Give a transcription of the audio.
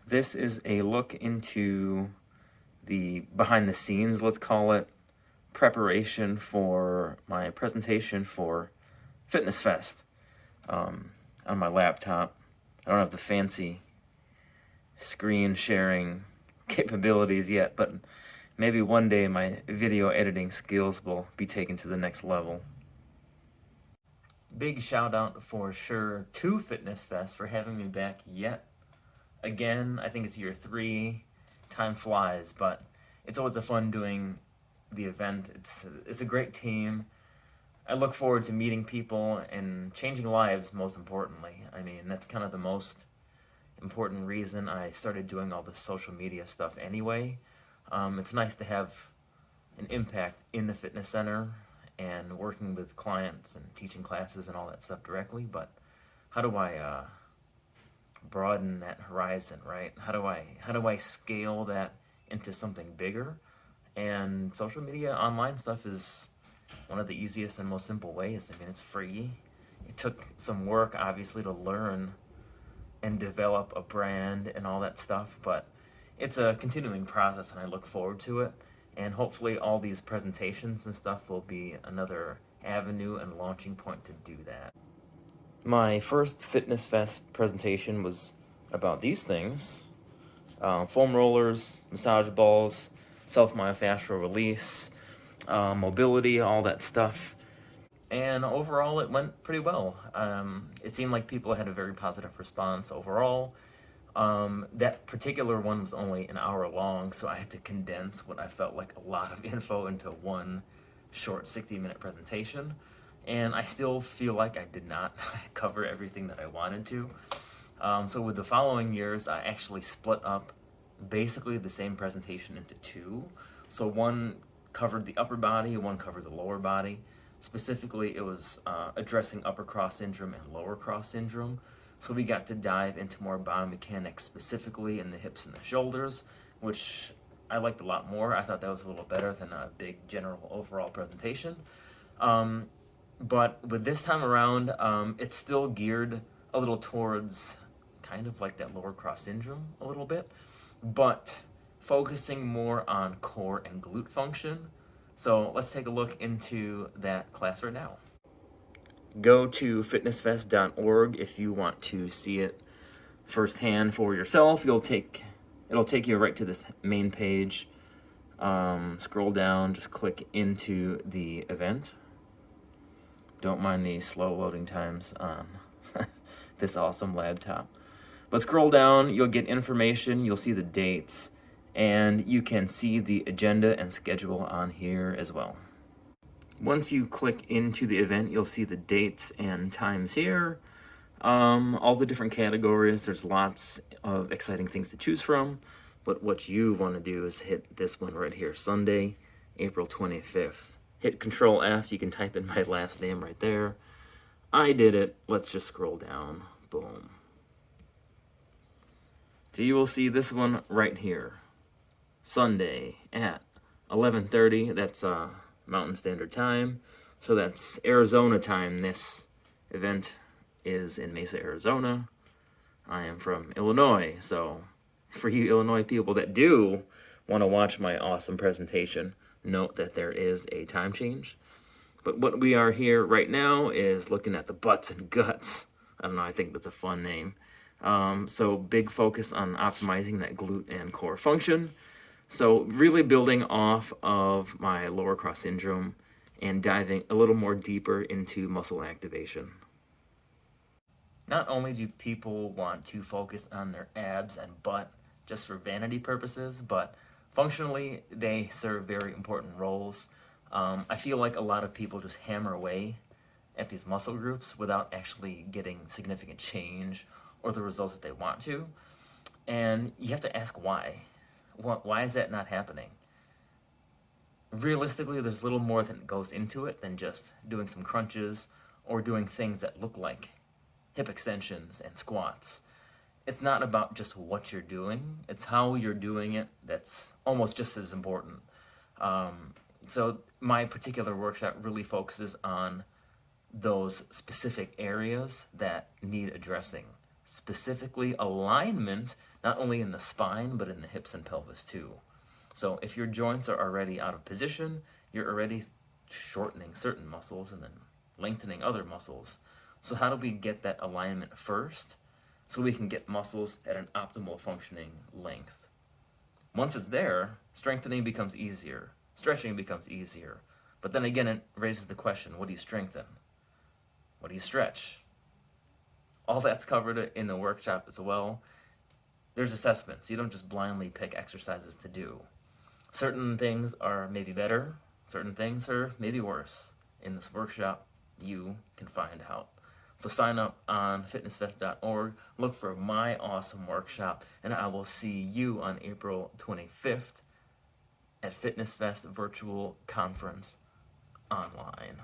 This is a look into the behind the scenes, let's call it, preparation for my presentation for Fitness Fest on my laptop. I don't have the fancy screen sharing capabilities yet, but maybe one day my video editing skills will be taken to the next level. Big shout out for sure to Fitness Fest for having me back yet again. I think it's year 3. Time flies, but it's always a fun doing the event. It's a great team. I look forward to meeting people and changing lives, most importantly. I mean, that's kind of the most important reason I started doing all this social media stuff anyway. It's nice to have an impact in the fitness center and working with clients and teaching classes and all that stuff directly, but how do I broaden that horizon, right? How do I scale that into something bigger? And social media online stuff is one of the easiest and most simple ways. I mean, it's free. It took some work, obviously, to learn and develop a brand and all that stuff, but it's a continuing process and I look forward to it. And hopefully all these presentations and stuff will be another avenue and launching point to do that. My first Fitness Fest presentation was about these things. Foam rollers, massage balls, self-myofascial release, mobility, all that stuff. And overall, it went pretty well. It seemed like people had a very positive response overall. That particular one was only an hour long, so I had to condense what I felt like a lot of info into one short 60-minute presentation. And I still feel like I did not cover everything that I wanted to. So with the following years, I actually split up basically the same presentation into 2. So one covered the upper body, one covered the lower body. Specifically, it was addressing upper cross syndrome and lower cross syndrome. So we got to dive into more biomechanics, specifically in the hips and the shoulders, which I liked a lot more. I thought that was a little better than a big general overall presentation. But with this time around, it's still geared a little towards kind of like that lower cross syndrome a little bit, but focusing more on core and glute function. So let's take a look into that class right now. Go to fitnessfest.org if you want to see it firsthand for yourself. It'll take you right to this main page. Scroll down, just click into the event. Don't mind the slow loading times on this awesome laptop. But scroll down, you'll get information, you'll see the dates, and you can see the agenda and schedule on here as well. Once you click into the event, you'll see the dates and times here. All the different categories, there's lots of exciting things to choose from, but what you want to do is hit this one right here, Sunday, April 25th. Hit Control F, you can type in my last name right there. I did it. Let's just scroll down. Boom. So you will see this one right here. Sunday at 11:30. That's Mountain Standard Time. So that's Arizona time. This event is in Mesa, Arizona. I am from Illinois, so for you Illinois people that do want to watch my awesome presentation, note that there is a time change. But what we are here right now is looking at the butts and guts. I don't know, I think that's a fun name. So big focus on optimizing that glute and core function. So really building off of my lower cross syndrome and diving a little more deeper into muscle activation. Not only do people want to focus on their abs and butt just for vanity purposes, but functionally they serve very important roles. I feel like a lot of people just hammer away at these muscle groups without actually getting significant change or the results that they want to. And you have to ask why. Why is that not happening? Realistically, there's little more that goes into it than just doing some crunches or doing things that look like hip extensions and squats. It's not about just what you're doing, it's how you're doing it that's almost just as important. So my particular workshop really focuses on those specific areas that need addressing. specifically alignment, not only in the spine, but in the hips and pelvis too. So if your joints are already out of position, you're already shortening certain muscles and then lengthening other muscles. So how do we get that alignment first so we can get muscles at an optimal functioning length? Once it's there, strengthening becomes easier, stretching becomes easier. But then again, it raises the question, what do you strengthen? What do you stretch? All that's covered in the workshop as well. There's assessments. You don't just blindly pick exercises to do. Certain things are maybe better, certain things are maybe worse. In this workshop, you can find out. So sign up on fitnessfest.org, look for my awesome workshop, and I will see you on April 25th at Fitness Fest Virtual Conference online.